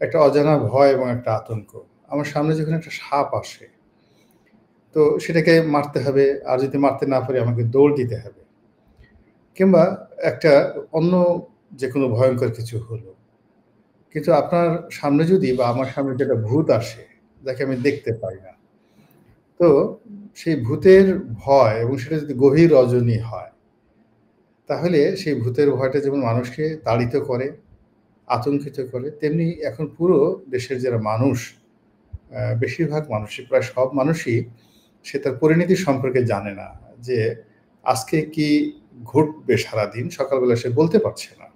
একটা অজানা ভয় এবং একটা আতঙ্ক। আমার সামনে যখন একটা সাপ আসে, তো সেটাকে মারতে হবে। আর যদি মারতে না পারি আমাকে দৌড় দিতে হবে। কিংবা একটা অন্য যেকোনো ভয়ংকর কিছু হলো। কিন্তু আপনার সামনে যদি বা আমার সামনে যদি একটা ভূত আসে, যাকে আমি দেখতে পাই না। তো সেই ভূতের ভয় এবং সেটা যদি গভীর রজনী হয়, তাহলে সেই ভূতের ভয়টা যেমন মানুষকে তাড়িত করে, আতঙ্কিত করে, তেমনি এখন পুরো দেশের যারা মানুষ, বেশিরভাগ মানুষই, প্রায় সব মানুষই সে তার পরিণতি সম্পর্কে জানে না। যে আজকে কি ঘটবে সারাদিন সকালবেলা সে বলতে পারছে না।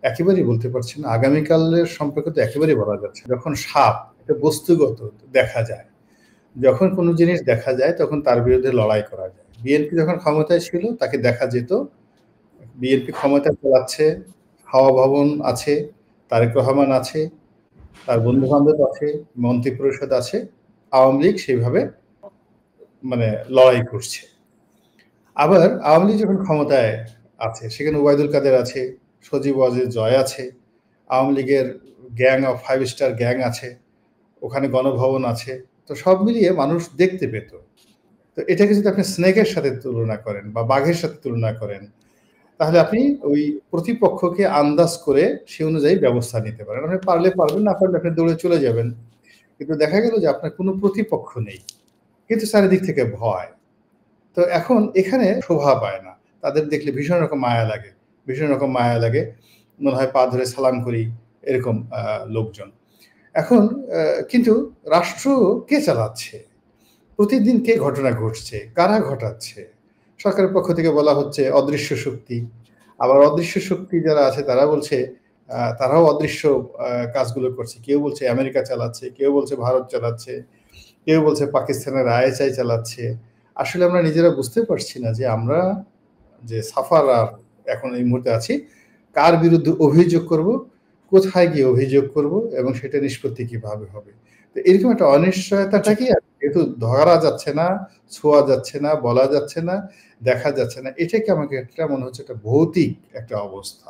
একেবারেই বলতে পারছে না। আগামীকালের সম্পর্কে তো একেবারেই বলা যাচ্ছে না। যখন সাপ এটা বস্তুগত দেখা যায়। যখন কোন জিনিস দেখা যায় তখন তার বিরুদ্ধে লড়াই করা যায়। বিএনপি যখন ক্ষমতায় ছিল তাকে দেখা যেত। বিএনপি ক্ষমতা চালাচ্ছে, হাওয়া ভবন আছে, তারেক রহমান আছে, তার বন্ধু-বান্ধব আছে, মন্ত্রিপরিষদ আছে। আওয়ামী লীগ সেভাবে মানে লড়াই করছে। আবার আওয়ামী লীগ যখন ক্ষমতায় আছে সেখানে ওবায়দুল কাদের আছে, সজীব ওয়াজেদ জয় আছে, আওয়ামী লীগের গ্যাং অফ 5 স্টার গ্যাং আছে, ওখানে গণভবন আছে। তো সব মিলিয়ে মানুষ দেখতে পেত। তো এটাকে যদি আপনি স্নেকের সাথে তুলনা করেন বা বাঘের সাথে তুলনা করেন, তাহলে আপনি ওই প্রতিপক্ষকে আন্দাজ করে সে অনুযায়ী ব্যবস্থা নিতে পারেন। আপনি পারলে পারবেন, না পারলে আপনি দৌড়ে চলে যাবেন। কিন্তু দেখা গেল যে আপনার কোনো প্রতিপক্ষ নেই। কিন্তু চারিদিক থেকে ভয়। তো এখন এখানে শোভা পায় না। তাদের দেখলে ভীষণ রকম মায়া লাগে। ভীষণ রকম মায়া লাগে। মনে হয় পা ধরে সালাম করি, এরকম লোকজন। এখন কিন্তু রাষ্ট্র কে চালাচ্ছে? প্রতিদিন কে ঘটনা ঘটছে? কারা ঘটাচ্ছে? সরকারের পক্ষ থেকে বলা হচ্ছে অদৃশ্য শক্তি। আবার অদৃশ্য শক্তি যারা আছে তারা বলছে তারাও অদৃশ্য কাজগুলো করছে। কেউ বলছে আমেরিকা চালাচ্ছে, কেউ বলছে ভারত চালাচ্ছে, কেউ বলছে পাকিস্তানের আইএসআই চালাচ্ছে। আসলে আমরা নিজেরা বুঝতে পারছি না যে আমরা যে সাফারার এখন এই মুহূর্তে আছি, কার বিরুদ্ধে অভিযোগ করব, কোথায় গিয়ে অভিযোগ করব এবং সেটা নিষ্পত্তি কিভাবে হবে। তো এরকম একটা অনিশ্চয়তাটা জি। কি যেহেতু ধরা যাচ্ছে না, ছোঁয়া যাচ্ছে না, বলা যাচ্ছে না, দেখা যাচ্ছে না। এটাকে আমাকে একটা মনে হচ্ছে একটা ভৌতিক একটা অবস্থা।